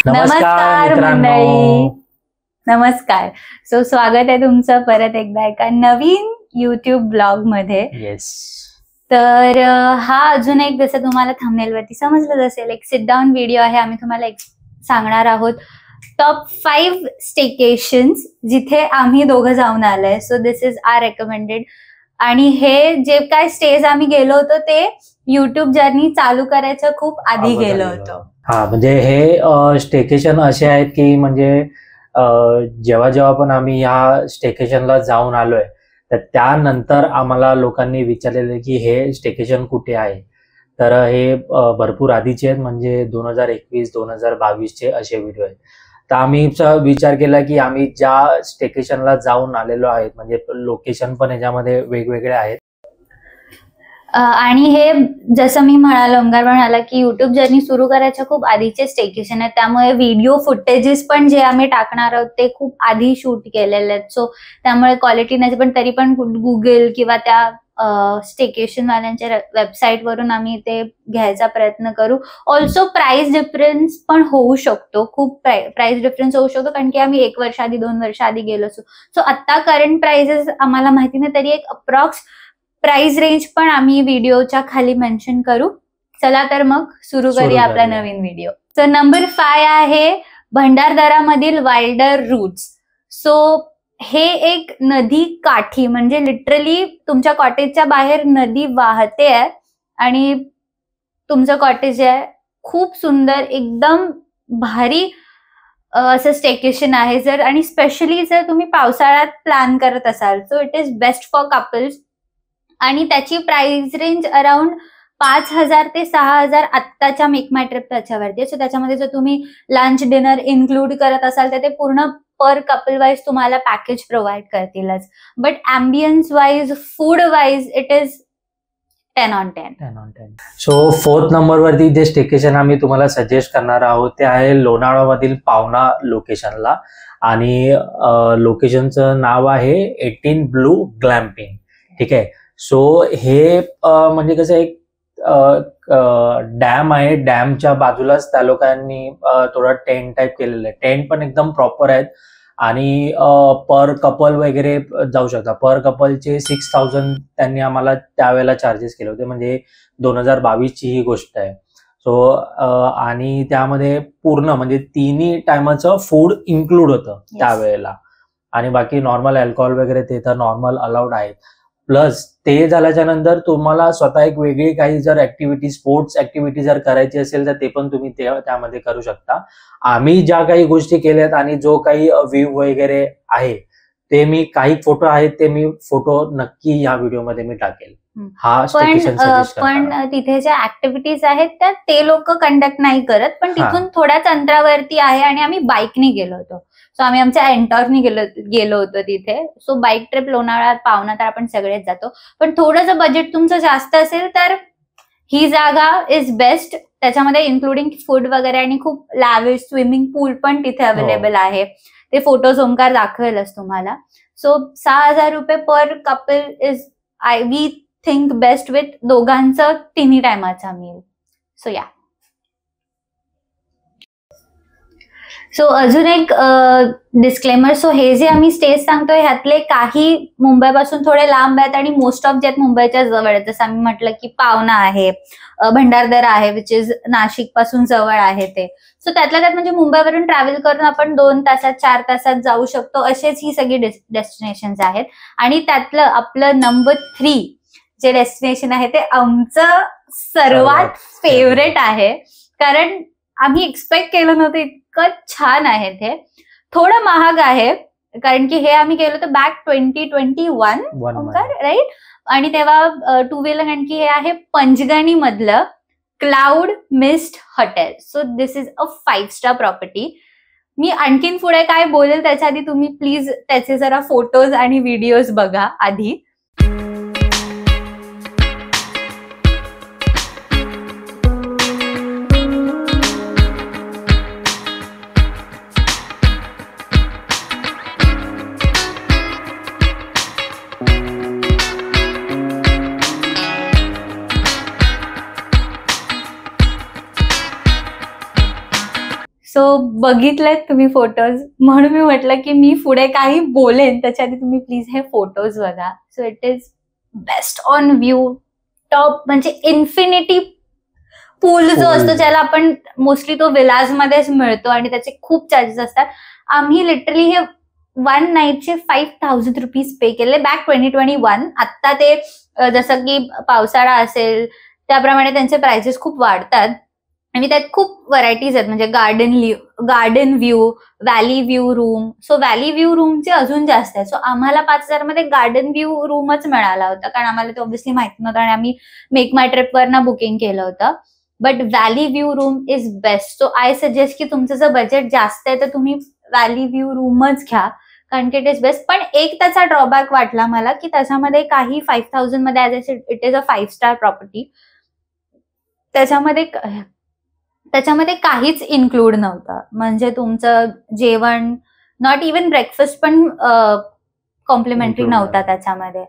नमस्कार मंडळी, नमस्कार. सो स्वागत आहे तुमचं परत एकदा एका नवीन युट्यूब ब्लॉग मध्ये. येस. तर हा अजून एक, जसं तुम्हाला थंबनेल वरती समजलं असेल, एक सिट डाऊन व्हिडिओ आहे. आम्ही तुम्हाला सांगणार आहोत टॉप 5 स्टेकेशन्स जिथे आम्ही दोघं जाऊन आलोय. So this is our recommended. आणि हे जे काय स्टेज आम्ही गेलो होतो ते युट्यूब जर्नी चालू करायच्या खूप आधी गेलो होतो. हा, म्हणजे हे स्टेकेशन असे आहेत की म्हणजे जेव्हा जेव्हा पण आम्ही ह्या स्टेकेशनला जाऊन आलोय तर त्यानंतर आम्हाला लोकांनी विचारलेलं की हे स्टेकेशन कुठे आहे. तर हे भरपूर आधीचे आहेत, म्हणजे 2021-2022 असे व्हिडिओ आहेत. तर आम्ही विचार केला की आम्ही ज्या स्टेकेशनला जाऊन आलेलो आहेत, म्हणजे लोकेशन पण याच्यामध्ये वेगवेगळे आहेत. आणि हे जसं मी म्हणालो, ओंकार म्हणाला की युट्यूब जर्नी सुरू करायच्या खूप आधीचे स्टेकेशन आहे, त्यामुळे व्हिडिओ फुटेजेस पण जे आम्ही टाकणार आहोत ते खूप आधी शूट केलेले आहेत. सो त्यामुळे क्वालिटी नाही, पण तरी पण गुगल किंवा त्या स्टेकेशन वाल्यांच्या वेबसाईट वरून आम्ही ते घ्यायचा प्रयत्न करू. ऑल्सो प्राइस डिफरन्स पण होऊ शकतो, खूप प्राइस डिफरन्स होऊ शकतो, कारण की आम्ही 1 वर्ष आधी 2 वर्ष आधी गेलो असो. सो आता करंट प्राइसेस आम्हाला माहिती नाही, तरी एक अप्रॉक्स प्राइस रेंज पण आम्ही व्हिडिओच्या खाली मेन्शन करू. चला तर मग सुरू करूया आपला नवीन व्हिडिओ. सो नंबर 5 आहे भंडारदरामधील वाइल्डर रूट्स. सो हे एक नदी काठी, म्हणजे लिटरली तुमच्या कॉटेजच्या बाहेर नदी वाहते आहे आणि तुमचं कॉटेज आहे. खूप सुंदर, एकदम भारी असं स्टेकेशन आहे. जर आणि स्पेशली जर तुम्ही पावसाळ्यात प्लॅन करत असाल, so it is best for couples. आणि त्याची प्राइस रेंज अराउंड 5,000 ते 6,000 आत्ताच्या मेक माय ट्रिप त्याच्यावरती. सो त्याच्यामध्ये जर तुम्ही लंच डिनर इन्क्लूड करत असाल तर ते पूर्ण पर कपल वाईज तुम्हाला पॅकेज प्रोव्हाइड करतीलच. But ambience wise, food wise it is 10 on 10. So 4th नंबरवरती जे स्टेकेशन आम्ही तुम्हाला सजेस्ट करणार आहोत ते आहे लोणावळामधील पावना लोकेशनला. आणि लोकेशनचं नाव आहे 18 ब्लू ग्लॅम्पिंग. ठीक आहे. सो हे म्हणजे कसं एक डॅम आहे, डॅमच्या बाजूलाच त्या लोकांनी थोडा टेंट टाईप केलेलं आहे. टेंट पण एकदम प्रॉपर आहेत आणि पर कपल वगैरे जाऊ शकता. पर कपलचे 6,000 त्यांनी आम्हाला त्यावेळेला चार्जेस केले होते, म्हणजे 2022ची ही गोष्ट आहे. सो आणि त्यामध्ये पूर्ण म्हणजे 3 टायमाचं फूड इन्क्लूड होतं त्यावेळेला. आणि बाकी नॉर्मल अल्कोहोल वगैरे ते तर नॉर्मल अलाउड आहेत. प्लस ते झाल्याच्या नंतर तुम्हाला स्वतः एक वेगळी काही जर ऍक्टिव्हिटी, स्पोर्ट्स ऍक्टिव्हिटी जर करायची असेल तर ते पण तुम्ही त्यामध्ये करू शकता. आम्ही ज्या काही गोष्टी केल्यात आणि जो काही व्ह्यू वगैरे आहे ते मी, काही फोटो आहेत ते मी फोटो नक्की या व्हिडिओमध्ये मी टाकेल. पण तिथे ज्या ऍक्टिव्हिटीज आहेत त्या ते लोक कंडक्ट नाही करत, पण तिथून थोड्याच अंतरावरती आहे आणि आम्ही बाईकने गेलो होतो. सो आम्ही आमच्या एंटॉरनी गेलो होतो तिथे. सो बाईक ट्रिप लोणावळ्यात, पावना तर आपण सगळेच जातो, पण थोडंसं बजेट तुमचं जास्त असेल तर ही जागा इज बेस्ट. त्याच्यामध्ये इन्क्लुडिंग फूड वगैरे आणि खूप लॅविश स्विमिंग पूल पण तिथे अवेलेबल आहे. ते फोटोज ओंकार दाखवेलच तुम्हाला. सो 6,000 रुपये per couple is we think best with दोघांचं 3 टायमाचा मील. सो या. सो अजून एक डिस्क्लेमर. सो हे जे आम्ही स्टेज सांगतोय ह्यातले काही मुंबईपासून थोडे लांब आहेत आणि मोस्ट ऑफ जे आहेत मुंबईच्या जवळ आहेत. जसं आम्ही म्हटलं की पावना आहे, भंडारदरा आहे, विच इज नाशिक पासून जवळ आहे ते. सो त्यातल्या त्यात म्हणजे मुंबईवरून ट्रॅव्हल करून आपण 2 तासात 4 तासात जाऊ शकतो, असेच ही सगळी डेस्टिनेशन्स आहेत. आणि त्यातलं आपलं नंबर 3 जे डेस्टिनेशन आहे ते आमचं सर्वात फेवरेट आहे, कारण आम्ही एक्सपेक्ट केलं नव्हतं इतकं छान आहे ते. थोडं महाग आहे कारण की हे आम्ही गेलो होतो बॅक 2021 राईट. आणि तेव्हा 2 व्हीलर, आणखी हे आहे पंचगणी मधलं cloud mist hotel. So this is a 5 star property. मी आणखीन पुढे काय बोलेल त्याच्या आधी तुम्ही प्लीज त्याचे जरा फोटोज आणि व्हिडिओज बघा आधी. सो बघितलेत तुम्ही फोटोज, म्हणून मी म्हटलं की मी पुढे काही बोलेन त्याच्या आधी तुम्ही प्लीज हे फोटोज बघा. So it is best on view, top म्हणजे इन्फिनिटी पूल जो असतो ज्याला आपण मोस्टली तो विलाज मध्येच मिळतो आणि त्याचे खूप चार्जेस असतात. आम्ही लिटरली हे 1 नाईटचे 5,000 रुपीज पे केले बॅक 2021. आता ते जसं की पावसाळा असेल त्याप्रमाणे त्यांचे प्राइसेस खूप वाढतात आणि त्यात खूप व्हरायटीज आहेत, म्हणजे garden view, valley view room. So valley view रूमचे अजून जास्त आहे. सो आम्हाला 5,000 मध्ये गार्डन व्ह्यू रूमच मिळाला होता, कारण आम्हाला ते ऑब्व्हियसली माहिती नव्हतं आणि आम्ही मेक माय ट्रिप वरनं बुकिंग केलं होतं. But valley view room is best. So I suggest की तुमचं जर बजेट जास्त आहे तर तुम्ही व्हॅली व्ह्यू रूमच घ्या, कारण की इट इज बेस्ट. पण एक त्याचा ड्रॉबॅक वाटला मला की त्याच्यामध्ये काही 5,000 मध्ये, as I said it is a 5 star property, त्याच्यामध्ये काहीच इन्क्लूड नव्हतं. म्हणजे तुमचं जेवण, नॉट इवन ब्रेकफास्ट पण कॉम्प्लिमेंटरी नव्हता त्याच्यामध्ये.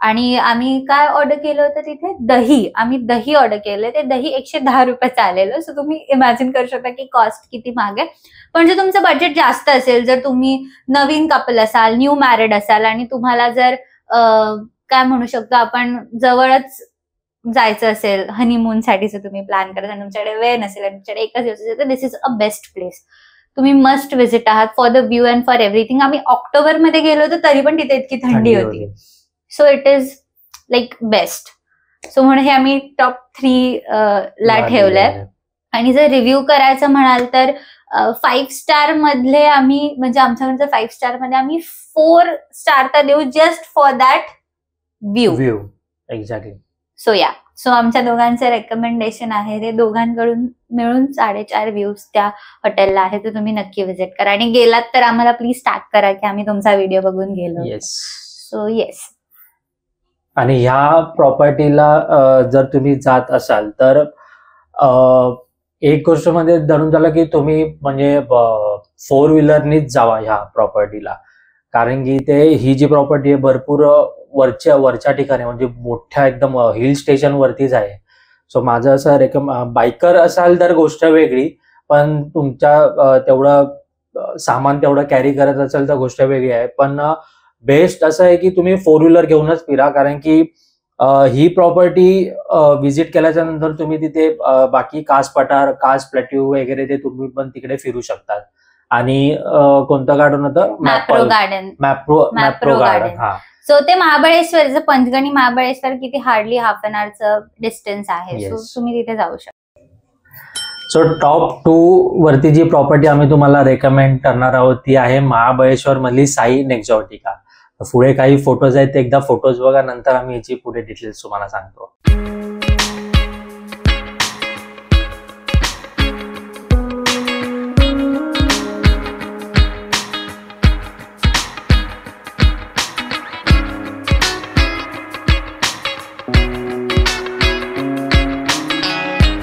आणि आम्ही काय ऑर्डर केलं होतं तिथे, दही. आम्ही दही ऑर्डर केलं, ते दही 110 रुपयाचं आलेलं. सो तुम्ही इमॅजिन करू शकता की कॉस्ट किती महाग आहे. पण जर तुमचं बजेट जास्त असेल, जर तुम्ही नवीन कपल असाल, न्यू मॅरिड असाल आणि तुम्हाला जर काय म्हणू शकतो आपण, जवळच जायचं असेल हनीमून साठी, जर तुम्ही प्लॅन करत आणि तुमच्याकडे वेळ नसेल आणि तुमच्याकडे एकच दिवस असेल, तर दिस इज अ बेस्ट प्लेस. तुम्ही मस्ट व्हिजिट आहात for the view and for everything. आम्ही ऑक्टोबर मध्ये गेलो होतो तरी पण तिथे इतकी थंडी होती. So it is like best. So म्हणून हे आम्ही टॉप 3 ला ठेवलंय. आणि जर रिव्ह्यू करायचं म्हणाल तर 5 स्टार मधले आम्ही, म्हणजे आमच्याकडचं 5 स्टार मध्ये आम्ही 4 स्टार तर देऊ just for that view. Exactly. So आमच्या दोघांचे रेकमेंडेशन आहे, ते दोघांकडून मिळून 4.5 व्ह्यूज त्या हॉटेलला आहे. तर तुम्ही नक्की व्हिजिट करा आणि गेलात तर आम्हाला प्लीज टॅग करा की आम्ही तुमचा व्हिडिओ बघून गेलो. So yes. आणि ह्या प्रॉपर्टीला जर तुम्ही जात असाल तर एक गोष्ट म्हणजे धरून झालं की तुम्ही म्हणजे 4 व्हीलरनीच जावा ह्या प्रॉपर्टीला, कारण की ही जी प्रॉपर्टी आहे भरपूर वरच्या ठिकाणी, म्हणजे मोठ्या एकदम हिल स्टेशन वरतीच आहे. सो माझं असं बायकर असाल तर गोष्ट वेगळी, पण तुमच्या तेवढं सामान तेवढं कॅरी करत असेल तर गोष्ट वेगळी आहे. पण बेस्ट असं आहे की तुम्ही 4 व्हीलर घेऊनच फिरा, कारण की ही प्रॉपर्टी व्हिजिट केल्याच्या नंतर तुम्ही तिथे बाकी कास पठार, कास प्लॅट्यू वगैरे ते तुम्ही पण तिकडे फिरू शकतात. आणि कोणतं गार्डन होतं, मॅप्रो गार्डन. मॅप्रो गार्डन. हा. सो ते महाबळेश्वर, पंचगणी महाबळेश्वर किती हार्डली हाफ एन आवरचं डिस्टन्स आहे. सो तुम्ही तिथे जाऊ शकता. सो टॉप 2 वरती जी प्रॉपर्टी आम्ही तुम्हाला रेकमेंड करणार आहोत ती आहे महाबळेश्वर मधली साई नेक्झॉटिका. पुढे काही फोटोज आहेत, ते एकदा फोटोज बघा, नंतर आम्ही याची पुढे डिटेल्स तुम्हाला सांगतो.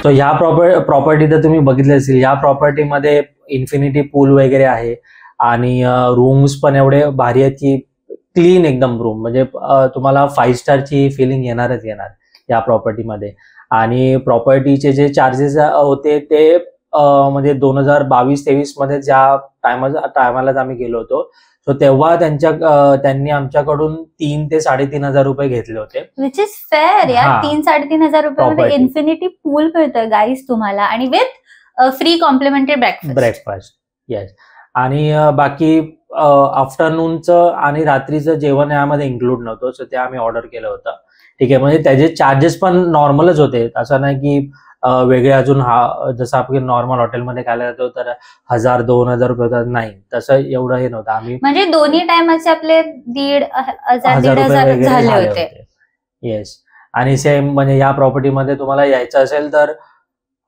सो ह्या प्रॉपर्टी तर तुम्ही बघितले असेल. ह्या प्रॉपर्टीमध्ये इन्फिनिटी पूल वगैरे आहे आणि रूम्स पण एवढे भारी आहेत की क्लीन एकदम रूम, म्हणजे तुम्हाला 5 स्टारची फिलिंग येणारच येणार या प्रॉपर्टीमध्ये. आणि प्रॉपर्टीचे जे चार्जेस होते ते म्हणजे 2022-23 मध्ये ज्या टायमालाच आम्ही गेलो होतो, सो तेव्हा त्यांनी आमच्याकडून 3,000 ते 3,500 रुपये घेतले होते. विच इज फेअर यार. 3-3,500 रुपये इन्फिनिटी पूल मिळतोय गाईज तुम्हाला, आणि with free complimentary breakfast. Yes. आणि बाकी आफ्टरनूनचं आणि रात्रीचं जेवण यामध्ये इन्क्लूड नव्हतं, सो ते आम्ही ऑर्डर केलं होतं. ठीक आहे, म्हणजे त्याचे चार्जेस पण नॉर्मलच होते, असं नाही की वेगळे अजून जसं आपण नॉर्मल हॉटेलमध्ये खायला जातो तर 1,000-2,000 रुपये होतात, नाही तसं एवढं हे नव्हतं. आम्ही म्हणजे दोन्ही टायमाचे आपले 1,500 झाले होते. येस. आणि सेम म्हणजे या प्रॉपर्टीमध्ये तुम्हाला यायचं असेल तर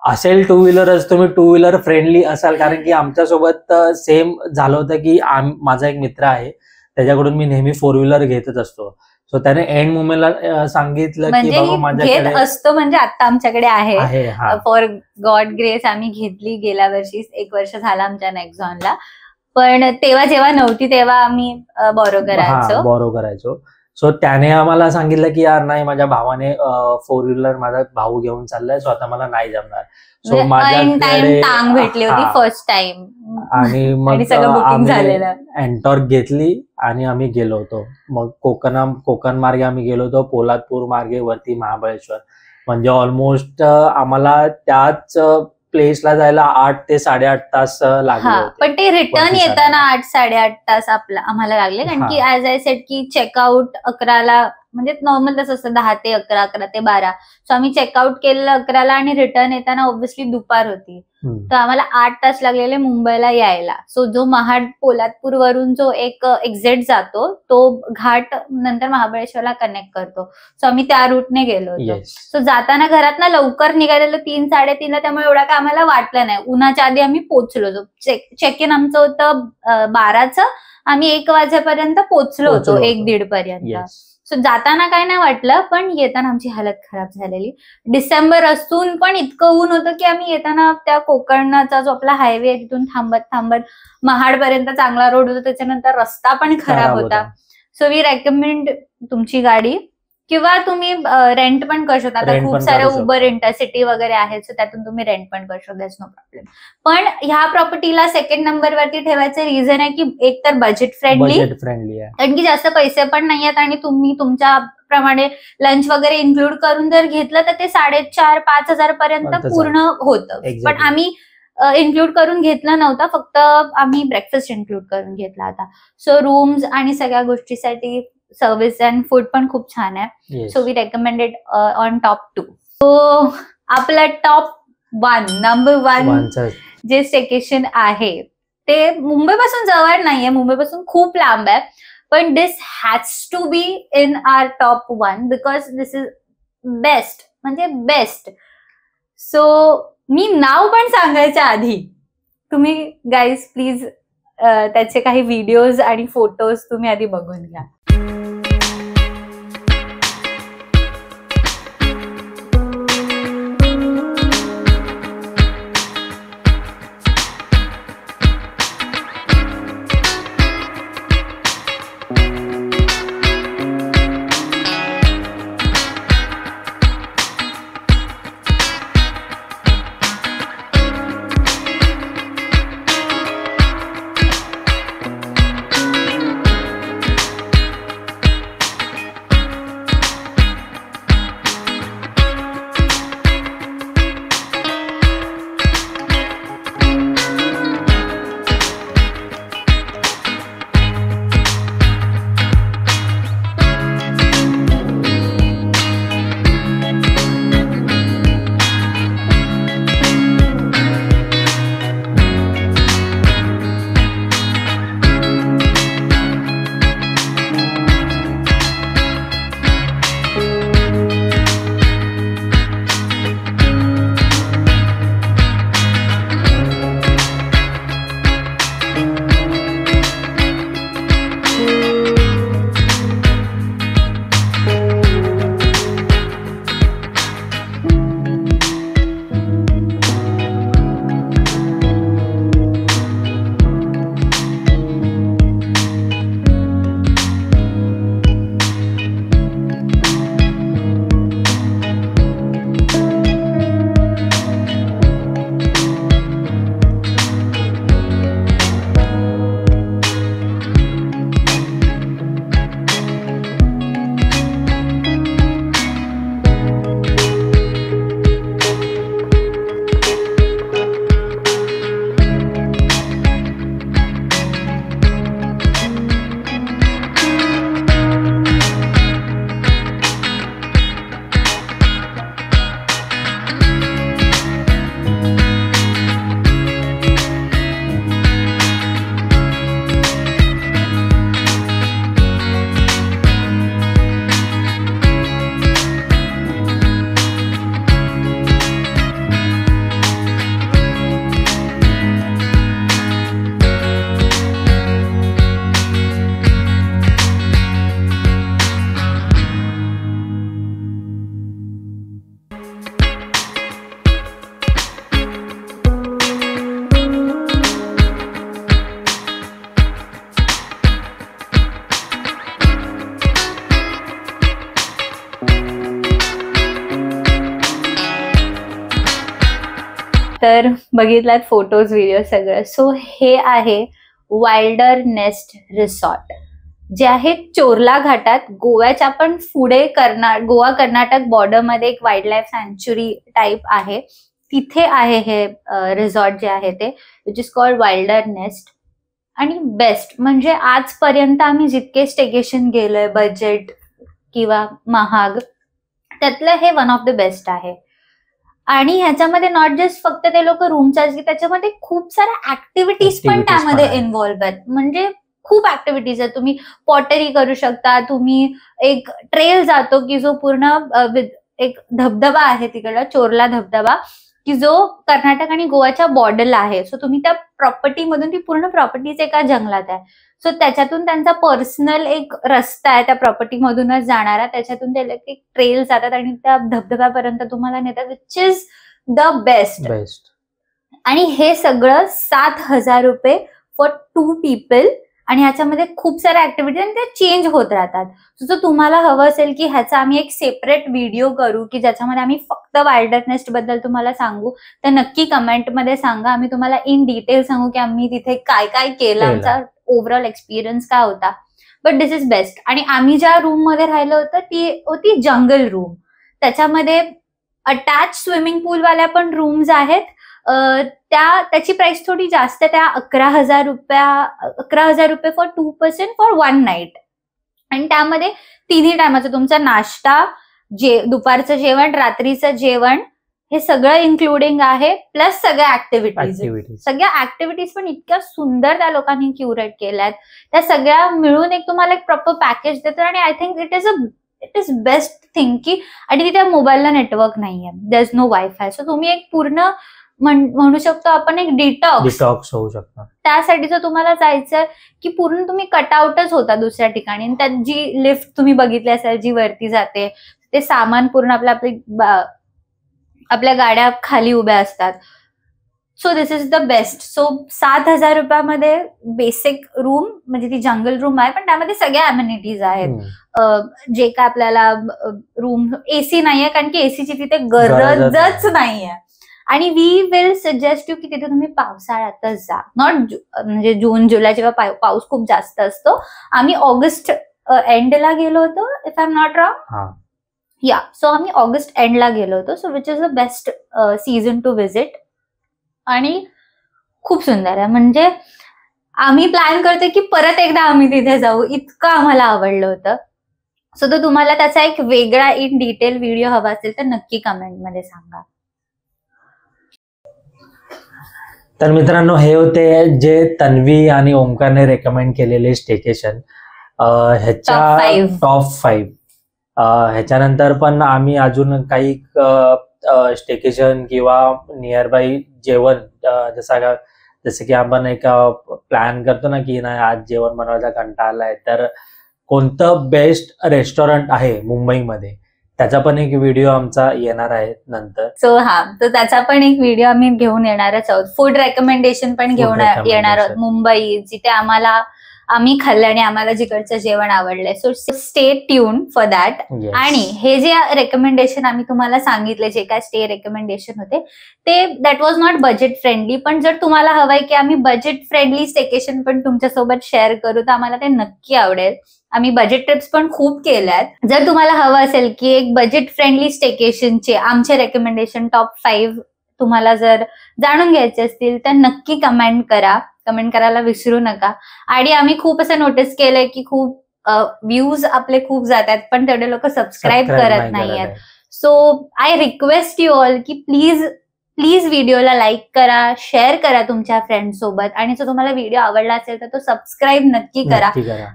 असेल 2 व्हीलरच, तुम्ही 2 व्हीलर फ्रेंडली असाल, कारण की आमच्यासोबत सेम झालं होतं की माझा एक मित्र आहे, त्याच्याकडून मी नेहमी 4 व्हीलर घेतच असतो. सो त्याने एंड मोमेंटला सांगितलं की बाबा माझ्याकडे असतो, म्हणजे आता आमच्याकडे आहे. फॉर गॉड ग्रेस आम्ही घेतली गेल्या वर्षी, 1 वर्ष झाला आमच्या नेक्झॉनला. पण तेव्हा जेव्हा नव्हती तेव्हा आम्ही बोरो करायचो. सो त्याने आम्हाला सांगितलं की यार नाही, माझ्या भावाने 4 व्हीलर माझा भाऊ घेऊन चाललाय, सो आता मला नाही जमणार. सो माझ्याकडे टांग भेटली होती फर्स्ट टाइम आणि मग सगळं बुकिंग झालेलं. एन्टॉर्क घेतली आणि आम्ही गेलो होतो. मग कोकण मार्गे आम्ही गेलो होतो, पोलादपूर मार्गे वरती महाबळेश्वर. म्हणजे ऑलमोस्ट आम्हाला त्याच प्लेसला जायला 8 ते 8.5 तास लागले होते. पण ते रिटर्न येताना 8-8.5 तास आम्हाला लागले, कारण की ऍज आय सेड की चेकआउट 11ला, म्हणजे नॉर्मल तसं असतं 10 ते 11, 11 ते 12. सो आम्ही चेकआउट केलं 11ला आणि रिटर्न येताना ऑब्व्हियसली दुपार होती. तर आम्हाला 8 तास लागलेले मुंबईला यायला. सो जो महाड पोलादपूर वरून जो एक एक्झिट जातो तो घाट नंतर महाबळेश्वरला कनेक्ट करतो. सो आम्ही त्या रूटने गेलो होतो. सो जाताना घरात लवकर निघालेलो 3-3:30ला, त्यामुळे एवढा काय आम्हाला वाटलं नाही. उन्हाच्या आधी आम्ही पोहोचलो. चेक इन आमचं होतं 12चं, आम्ही 1 वाजेपर्यंत पोहोचलो होतो, 1-1:30 पर्यंत. सो जाताना काय नाही वाटलं, पण येताना आमची हालत खराब झालेली. डिसेंबर असून पण इतकं ऊन होतं की आम्ही येताना त्या कोकणचा जो आपला हायवे आहे तिथून थांबत महाडपर्यंत चांगला रोड होता, त्याच्यानंतर रस्ता पण खराब होता. सो वी रेकमेंड तुमची गाडी, किंवा तुम्ही रेंट पण करू शकता. आता खूप सारे उबर, इंटरसिटी वगैरे आहेत, सो त्यातून तुम्ही रेंट पण करू शकता, नो प्रॉब्लेम. पण ह्या प्रॉपर्टीला 2nd नंबरवरती ठेवायचं रिझन आहे की एक तर बजेट फ्रेंडली आहे, कारण की जास्त पैसे पण नाही आहेत, आणि तुम्ही तुमच्या प्रमाणे लंच वगैरे इन्क्लूड करून जर घेतलं तर ते 4,500-5 हजार पर्यंत पूर्ण होतं. पण आम्ही इन्क्लूड करून घेतला नव्हता, फक्त आम्ही ब्रेकफास्ट इन्क्लूड करून घेतला होता. सो रूम्स आणि सगळ्या गोष्टीसाठी सर्व्हिस अँड फूड पण खूप छान आहे. So we recommended on top 2. So आपलं टॉप 1 नंबर 1 जे स्टेकेशन आहे ते मुंबईपासून जवळ नाहीये, मुंबईपासून खूप लांब आहे, पण this has to be in our top 1 because this is best, म्हणजे बेस्ट. सो मी नाव पण सांगायच्या आधी तुम्ही गाईज प्लीज त्याचे काही व्हिडिओज आणि फोटोज तुम्ही आधी बघून घ्या. तर बघितलात फोटोज व्हिडिओ सगळं. सो हे आहे वाइल्डर नेस्ट रिसॉर्ट, जे आहे चोरला घाटात, गोव्याच्या पण पुढे गोवा कर्नाटक बॉर्डरमध्ये एक वाईल्ड लाईफ सँच्युरी टाईप आहे, तिथे आहे हे रिसॉर्ट जे आहे ते, which is called Wilder nest. आणि बेस्ट म्हणजे आजपर्यंत आम्ही जितके स्टेकेशन गेलोय बजेट किंवा महाग, त्यातलं हे वन ऑफ द बेस्ट आहे. आणि ह्याच्यामध्ये नॉट जस्ट फक्त ते लोक रूम चार्ज, त्याच्यामध्ये खूप साऱ्या ऍक्टिव्हिटीज पण त्यामध्ये इन्व्हॉल्व्ह आहेत. म्हणजे खूप ऍक्टिव्हिटीज आहेत. तुम्ही पॉटरी करू शकता, तुम्ही एक ट्रेल जातो की जो पूर्ण एक धबधबा आहे तिकडला, चोरला धबधबा, की जो कर्नाटक आणि गोवाच्या बॉर्डरला आहे. सो तुम्ही त्या प्रॉपर्टीमधून, ती पूर्ण प्रॉपर्टीच एका जंगलात आहे, सो त्याच्यातून त्यांचा पर्सनल एक रस्ता आहे त्या प्रॉपर्टीमधूनच जाणारा, त्याच्यातून ते एक ट्रेल जातात आणि त्या धबधब्यापर्यंत तुम्हाला नेतात, विच इज द बेस्ट. आणि हे सगळं 7,000 रुपये फॉर 2 people. आणि ह्याच्यामध्ये खूप साऱ्या ऍक्टिव्हिटी आणि ते चेंज होत राहतात. जर तुम्हाला हवं असेल की ह्याचा आम्ही एक सेपरेट व्हिडिओ करू की ज्याच्यामध्ये आम्ही फक्त वाइल्डर नेस्ट बद्दल तुम्हाला सांगू, तर नक्की कमेंटमध्ये सांगा. आम्ही तुम्हाला इन डिटेल सांगू की आम्ही तिथे काय काय केलं, आमचा ओव्हरऑल एक्सपिरियन्स काय होता. But this is best. आणि आम्ही ज्या रूम मध्ये राहिलो होतो ती होती जंगल रूम. त्याच्यामध्ये अटॅच स्विमिंग पूलवाल्या पण रूम्स आहेत. त्याची प्राइस थोडी जास्त आहे, त्या 11,000 रुपये फॉर 2 person फॉर 1 night. आणि त्यामध्ये 3 टायमाचं तुमचा नाश्ता, दुपारचं जेवण, रात्रीचं जेवण, हे सगळं इन्क्लुडिंग आहे, प्लस सगळ्या ऍक्टिव्हिटीज पण इतक्या सुंदर त्या लोकांनी क्युरेट केल्यात. त्या सगळ्या मिळून एक तुम्हाला एक प्रॉपर पॅकेज देतात. आणि I think it is best thing की, आणि तिथे मोबाईलला नेटवर्क नाहीये, there is no wifi. So तुम्ही एक पूर्ण म्हणू शकतो आपण एक डिटॉक्स होऊ शकतो. त्यासाठी जर तुम्हाला जायचं की पूर्ण तुम्ही कटआउटच होता दुसऱ्या ठिकाणी. आणि त्यात जी लिफ्ट तुम्ही बघितली असेल जी वरती जाते, ते सामान पूर्ण आपल्या गाड्या खाली उभ्या असतात. So this is the best. So 7,000 रुपयामध्ये बेसिक रूम, म्हणजे ती जंगल रूम आहे, पण त्यामध्ये सगळ्या अम्युनिटीज आहेत. जे काय आपल्याला रूम, एसी नाहीये कारण की एसीची तिथे गरजच नाहीये. आणि वी विल सजेस्ट यू की तिथे तुम्ही पावसाळ्यातच जा, नॉट म्हणजे जून जुलै जेव्हा पाऊस खूप जास्त असतो. आम्ही ऑगस्ट एंडला गेलो होतो, if I am not wrong. या, सो आम्ही ऑगस्ट एंडला गेलो होतो. So which is the best season two visit. आणि खूप सुंदर आहे. म्हणजे आम्ही प्लॅन करतोय की परत एकदा आम्ही तिथे जाऊ, इतकं आम्हाला आवडलं होतं. सो तो तुम्हाला त्याचा एक वेगळा इन डिटेल व्हिडिओ हवा असेल तर नक्की कमेंटमध्ये सांगा. तर मित्रांनो, हे होते जे तन्वी आणि ओमकारने रेकमेंड केलेले स्टेकेशन, ह्याच्या टॉप 5. ह्याच्यानंतर पण आम्ही अजून काही स्टेकेशन किंवा नियर बाय जेवण, जसं की आपण एक प्लॅन करतो ना की नाही आज जेवण बनवायचा कंटाळा आलाय, तर कोणतं बेस्ट रेस्टॉरंट आहे मुंबईमध्ये, त्याचा पण एक व्हिडिओ आमचा येणार आहे नंतर. सो तर त्याचा पण एक व्हिडिओ आम्ही घेऊन येणारच आहोत. फूड रेकमेंडेशन पण घेऊन येणार आहोत मुंबई, जिथे आम्ही खाल्लं आणि आम्हाला जिकडचं जेवण आवडलंय. So stay tuned for that. आणि हे जे रेकमेंडेशन आम्ही तुम्हाला सांगितले, जे काय स्टे रेकमेंडेशन होते, ते that was not budget friendly. पण जर तुम्हाला हवंय की आम्ही बजेट फ्रेंडली स्टेकेशन पण तुमच्यासोबत शेअर करू, तर आम्हाला ते नक्की आवडेल. आम्ही बजेट ट्रिप्स पण खूप केल्यात. जर तुम्हाला हवं असेल की एक बजेट फ्रेंडली स्टेकेशनचे आमचे रेकमेंडेशन टॉप 5 तुम्हाला जर जाणून घ्यायचे असतील तर नक्की कमेंट करायला विसरू नका. आणि आम्ही खूप असं नोटीस केलंय की खूप व्ह्यूज आपले खूप जातात, पण तेवढे लोक सबस्क्राईब करत नाहीयेत. So I request you all की प्लीज व्हिडिओला लाईक करा, शेअर करा तुमच्या फ्रेंड सोबत. आणि जर तुम्हाला व्हिडिओ आवडला असेल तर तो सबस्क्राईब नक्की करा,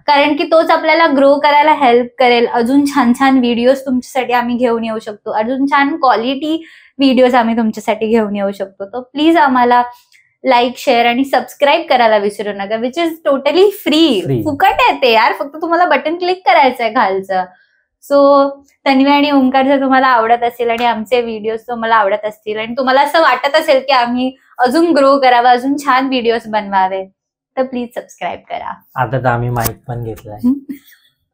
कारण की तोच आपल्याला ग्रो करायला हेल्प करेल. अजून छान छान व्हिडिओज तुमच्यासाठी आम्ही घेऊन येऊ शकतो, अजून छान क्वालिटी व्हिडिओज आम्ही तुमच्यासाठी घेऊन येऊ शकतो. तर प्लीज आम्हाला लाईक, शेअर आणि सबस्क्राईब करायला विसरू नका, विच इज टोटली फ्री. फुकट आहे ते यार, फक्त तुम्हाला बटन क्लिक करायचंय खालचं. सो तन्वी आणि ओमकार जर तुम्हाला आवडत असेल आणि आमचे व्हिडिओज तुम्हाला आवडत असतील आणि तुम्हाला असं वाटत असेल की आम्ही अजून ग्रो करावं, अजून छान व्हिडिओज बनवावे, तर प्लीज सबस्क्राईब करा. आता तर आम्ही माईक पण घेतलाय.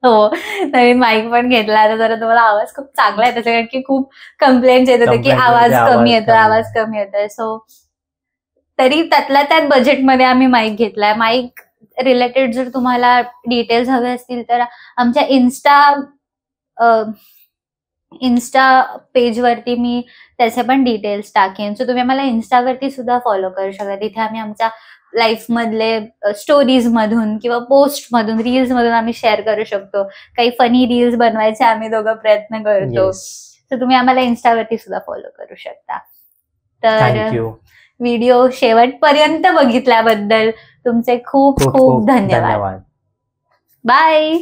हो, नवीन माईक पण घेतला. आता जरा तुम्हाला आवाज खूप चांगला येतो, कारण की खूप कंप्लेंट्स येत होते की आवाज कमी येतोय. सो तरी त्यातल्या त्यात बजेटमध्ये आम्ही माईक घेतलाय. माईक रिलेटेड जर तुम्हाला डिटेल्स हवे असतील तर आमच्या इन्स्टा पेजवरती मी त्याचे पण डिटेल्स टाकेन. सो तुम्ही मला इन्स्टावरती सुद्धा फॉलो करू शकता. तिथे आम्ही आमच्या लाईफ मधले स्टोरीज मधून किंवा पोस्ट मधून रील्स मधून आम्ही शेअर करू शकतो. काही फनी रील्स बनवायचे आम्ही दोघं प्रयत्न करतो. तर तुम्ही आम्हाला इन्स्टावरती सुद्धा फॉलो करू शकता. तर थँक्यू. व्हिडिओ शेवटपर्यंत बघितल्याबद्दल तुमचे खूप खूप धन्यवाद. धन्यवाद. बाय.